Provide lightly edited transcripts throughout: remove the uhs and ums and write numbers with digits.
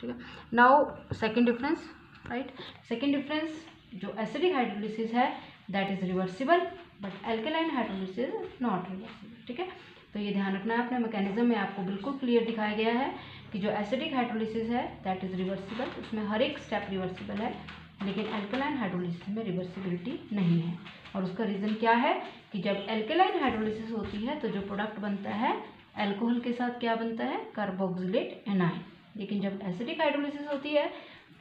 ठीक है। Now second difference, right. Second difference, जो एसिडिक हाइड्रोलिसिस है that is reversible but alkaline hydrolysis not reversible, ठीक है। तो ये ध्यान रखना है, अपने मैकेनिज्म में आपको बिल्कुल क्लियर दिखाया गया है कि जो एसिडिक हाइड्रोलिसिस है दैट इज रिवर्सिबल, उसमें हर एक स्टेप रिवर्सिबल है, लेकिन एल्केलाइन हाइड्रोलिसिस में रिवर्सिबिलिटी नहीं है। और उसका रीज़न क्या है कि जब एल्केलाइन हाइड्रोलिसिस होती है तो जो प्रोडक्ट बनता है अल्कोहल के साथ क्या बनता है, कार्बोक्सिलेट एनाइन। लेकिन जब एसिडिक हाइड्रोलिसिस होती है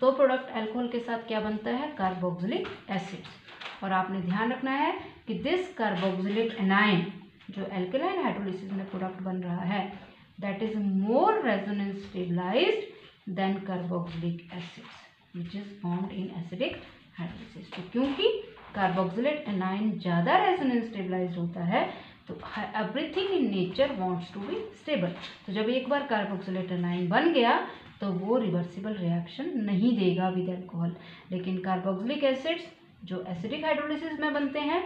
तो प्रोडक्ट अल्कोहल के साथ क्या बनता है, कार्बोक्सिलिक एसिड्स। और आपने ध्यान रखना है कि दिस कार्बोक्सिलेट एनाइन जो एल्केलाइन हाइड्रोलिसिस में प्रोडक्ट बन रहा है that is more resonance stabilised than carboxylic acids which is found in acidic hydrolysis. तो क्योंकि कार्बोक्सिलेट एनाइन ज़्यादा रेजोनेंस स्टेबलाइज्ड होता है तो everything in nature wants to be stable. तो जब एक बार कार्बोक्सिलेट एनाइन बन गया तो वो रिवर्सिबल रिएक्शन नहीं देगा विद अल्कोहल। लेकिन कार्बोक्सिलिक एसिड्स जो एसिडिक हाइड्रोलिसिस में बनते हैं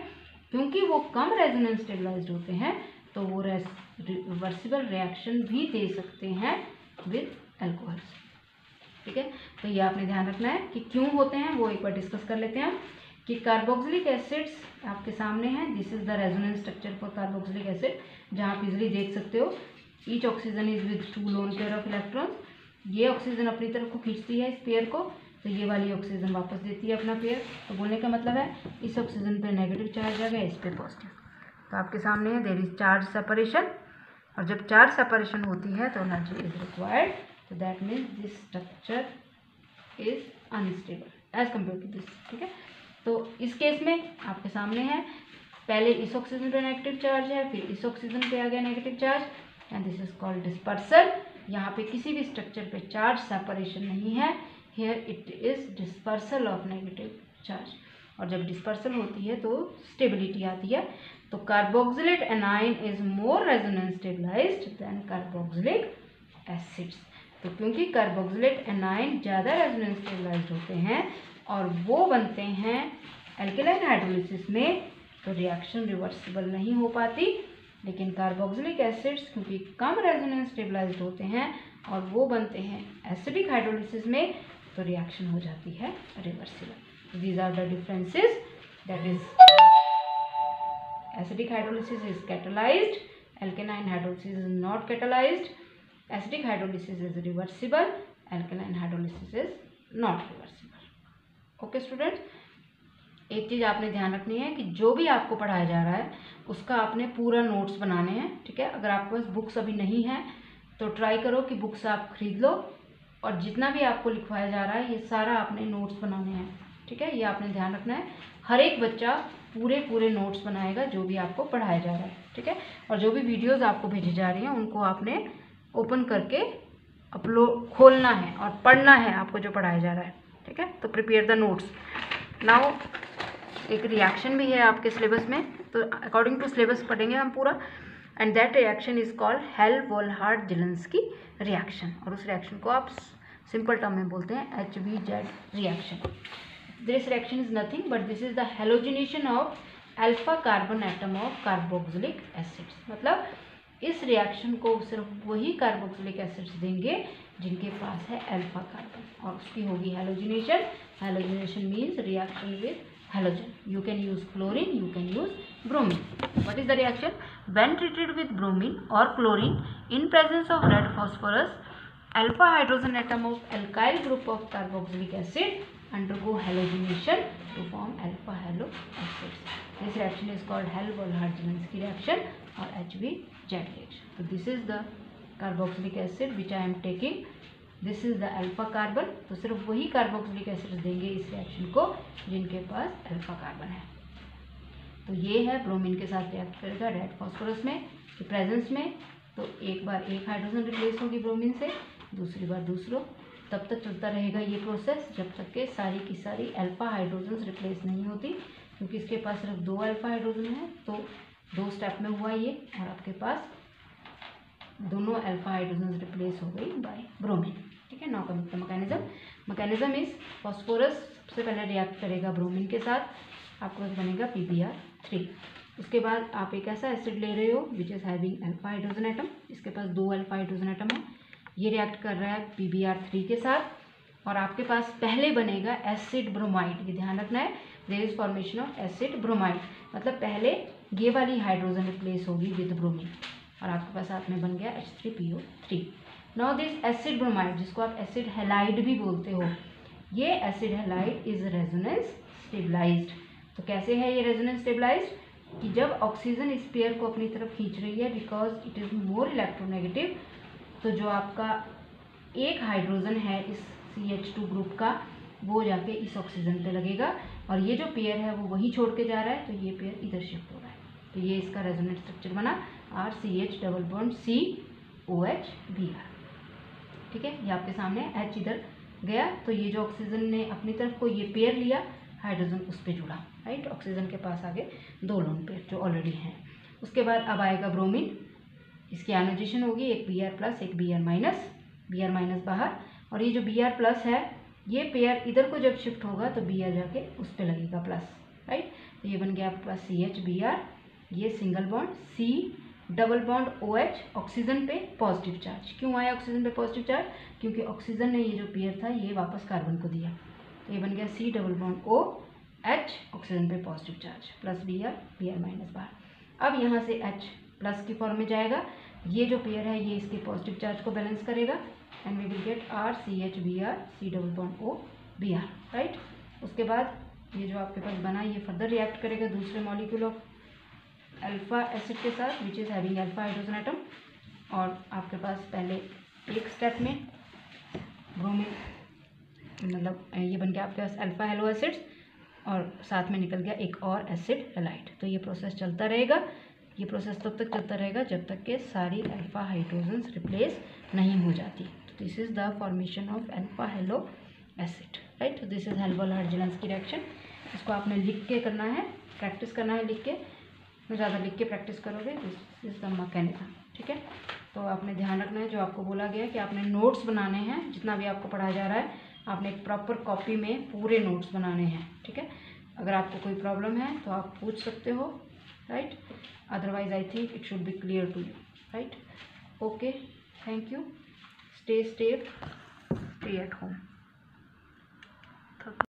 क्योंकि वो कम रेजोनेंस स्टेबलाइज्ड होते हैं तो वो रिवर्सिबल रिएक्शन भी दे सकते हैं विद अल्कोहल, ठीक है। तो ये आपने ध्यान रखना है कि क्यों होते हैं, वो एक बार डिस्कस कर लेते हैं हम। कि कार्बोक्सिलिक एसिड्स आपके सामने हैं, this is the resonance structure for carboxylic acid, जहाँ आप इजिली देख सकते हो each oxygen is with 2 lone pair of electrons. ये ऑक्सीजन अपनी तरफ को खींचती है इस पेयर को, तो ये वाली ऑक्सीजन वापस देती है अपना पेयर। तो बोलने का मतलब है इस ऑक्सीजन पे नेगेटिव चार्ज आ गया, इस पे पॉजिटिव। तो आपके सामने है देयर इज चार्ज सेपरेशन, और जब चार्ज सेपरेशन होती है तो एनर्जी इज रिक्वायर्ड, तो that means this structure is unstable as compare to this, ठीक है। तो इस केस में आपके सामने है पहले इस ऑक्सीजन पे नेगेटिव चार्ज है, फिर इस ऑक्सीजन पे आ गया negative charge, and this is called dispersal. यहाँ पे किसी भी स्ट्रक्चर पे चार्ज सेपरेशन नहीं है, here it is dispersal of negative charge. और जब डिस्पर्सल होती है तो स्टेबिलिटी आती है। तो carboxylate anion is more resonance stabilised than carboxylic acids. तो क्योंकि कार्बोक्सिलेट एनाइन ज़्यादा रेजोनेंस स्टेबलाइज्ड होते हैं और वो बनते हैं एल्केलाइन हाइड्रोलिसिस में, तो रिएक्शन रिवर्सिबल नहीं हो पाती। लेकिन कार्बोक्सिलिक एसिड्स क्योंकि कम रेजोनेंस स्टेबलाइज्ड होते हैं और वो बनते हैं एसिडिक हाइड्रोलिसिस में, तो रिएक्शन हो जाती है reversible. These are the differences, that is acidic hydrolysis is catalysed, alkaline hydrolysis is not catalysed, acidic hydrolysis is reversible, alkaline hydrolysis is not reversible. Okay students, एक चीज़ आपने ध्यान रखनी है कि जो भी आपको पढ़ाया जा रहा है उसका आपने पूरा नोट्स बनाने हैं, ठीक है। अगर आपके पास बुक्स अभी नहीं है तो ट्राई करो कि बुक्स आप खरीद लो, और जितना भी आपको लिखवाया जा रहा है ये सारा आपने नोट्स बनाने हैं, ठीक है। ये आपने ध्यान रखना है, हर एक बच्चा पूरे नोट्स बनाएगा जो भी आपको पढ़ाया जा रहा है, ठीक है। और जो भी वीडियोस आपको भेजी जा रही हैं उनको आपने ओपन करके अपलोड खोलना है और पढ़ना है आपको जो पढ़ाया जा रहा है, ठीक है। तो प्रिपेयर द नोट्स। नाउ एक रिएक्शन भी है आपके सिलेबस में, तो अकॉर्डिंग टू सिलेबस पढ़ेंगे हम पूरा, and that reaction is called Helmholtz-Zelensky reaction. और उस रिएक्शन को आप सिंपल टर्म में बोलते हैं HBZ reaction. This reaction is nothing but this is the halogenation of alpha carbon atom of carboxylic acids. मतलब इस रिएक्शन को सिर्फ वही कार्बोक्सिलिक एसिड्स देंगे जिनके पास है अल्फा कार्बन, और उसकी होगी halogenation. Halogenation means reaction with halogen. You can use chlorine, you can use bromine. What is the reaction? When treated with bromine or chlorine in presence of red phosphorus, alpha hydrogen atom of alkyl group of carboxylic acid undergo halogenation to form alpha halo acids. This reaction is called Helmholtz-Zelensky reaction or HBZ reaction. So this is the carboxylic acid which I am taking. This is the alpha carbon, तो सिर्फ वही carboxylic acid देंगे इस reaction को जिनके पास alpha carbon है। तो ये है ब्रोमीन के साथ रिएक्ट करेगा रेड फास्फोरस में कि प्रेजेंस में, तो एक बार एक हाइड्रोजन रिप्लेस होगी ब्रोमीन से, दूसरी बार दूसरों, तब तक चलता रहेगा ये प्रोसेस जब तक के सारी की सारी अल्फा हाइड्रोजन रिप्लेस नहीं होती। क्योंकि इसके पास सिर्फ 2 अल्फा हाइड्रोजन है तो 2 स्टेप में हुआ ये, और आपके पास दोनों अल्फा हाइड्रोजन रिप्लेस हो गई बाय ब्रोमीन, ठीक है। Now coming to mechanism is phosphorus सबसे पहले रिएक्ट करेगा ब्रोमीन के साथ, आपके पास बनेगा PbR3। उसके बाद आप एक ऐसा एसिड ले रहे हो which is having alpha hydrogen atom, इसके पास 2 अल्फा हाइड्रोजन एटम है, ये रिएक्ट कर रहा है PbR3 के साथ और आपके पास पहले बनेगा एसिड ब्रोमाइड। ये ध्यान रखना है, there is formation of acid bromide, मतलब पहले ये वाली हाइड्रोजन रिप्लेस होगी विद ब्रोमीन और आपके पास साथ में बन गया H3PO3। Now this acid bromide, जिसको आप एसिड हैलाइड भी बोलते हो, ये acid halide is resonance stabilised. तो कैसे है ये रेजोनेंस स्टेबलाइज्ड कि जब ऑक्सीजन इस पेयर को अपनी तरफ खींच रही है because it is more electronegative, तो जो आपका एक हाइड्रोजन है इस CH2 ग्रुप का वो जाके इस ऑक्सीजन पे लगेगा और ये जो पेयर है वो वहीं छोड़ के जा रहा है, तो ये पेयर इधर शिफ्ट हो रहा है। तो ये इसका रेजोनेंस स्ट्रक्चर बना RCH डबल बॉन्ड COH-Br। ठीक है, ये आपके सामने H इधर गया तो ये जो ऑक्सीजन ने अपनी तरफ को ये पेयर लिया, हाइड्रोजन उस पर जुड़ा, राइट। ऑक्सीजन के पास आगे 2 लोन पेयर जो ऑलरेडी हैं। उसके बाद अब आएगा ब्रोमीन, इसकी आयोनाइजेशन होगी, एक Br+, एक Br-, बाहर, और ये जो Br+ है ये पेयर इधर को जब शिफ्ट होगा तो Br जाके उस पर लगेगा प्लस, राइट। तो ये बन गया आपका CH-Br, ये single bond C double bond OH, oxygen पे पॉजिटिव चार्ज। क्यों आया ऑक्सीजन पे पॉजिटिव चार्ज? क्योंकि ऑक्सीजन ने ये जो पेयर था ये वापस कार्बन को दिया, तो ये बन गया C double bond OH, oxygen पे पॉजिटिव चार्ज, प्लस Br बाहर। अब यहाँ से H प्लस की फॉर्म में जाएगा, ये जो पेयर है ये इसके पॉजिटिव चार्ज को बैलेंस करेगा and we will get RCH-Br, C double bond O-Br, right. उसके बाद ये जो आपके पास बना ये फर्दर रिएक्ट करेगा दूसरे मॉलिक्यूल ऑफ अल्फा एसिड के साथ which is having alpha hydrogen atom, और आपके पास पहले एक स्टेप में ब्रोमीन, मतलब ये बन गया आपके पास अल्फा हेलो एसिड्स और साथ में निकल गया एक और एसिड हैलाइड। तो ये प्रोसेस चलता रहेगा, ये प्रोसेस तब तक चलता रहेगा जब तक कि सारी अल्फा हाइड्रोजन्स रिप्लेस नहीं हो जाती। तो this is the formation of alpha hello acid, right. तो दिस इज़ हेल्बल-हर्ट्ज़ की रिएक्शन। इसको आपने लिख के करना है, प्रैक्टिस करना है लिख के, तो ज़्यादा लिख के प्रैक्टिस करोगे दिस इज़ द मैकेनिज्म, ठीक है। तो आपने ध्यान रखना है जो आपको बोला गया कि आपने नोट्स बनाने हैं, जितना भी आपको पढ़ाया जा रहा है आपने एक प्रॉपर कॉपी में पूरे नोट्स बनाने हैं, ठीक है। अगर आपको कोई प्रॉब्लम है तो आप पूछ सकते हो, right. Otherwise I think it should be clear to you, right. Okay, thank you, stay safe, stay at home.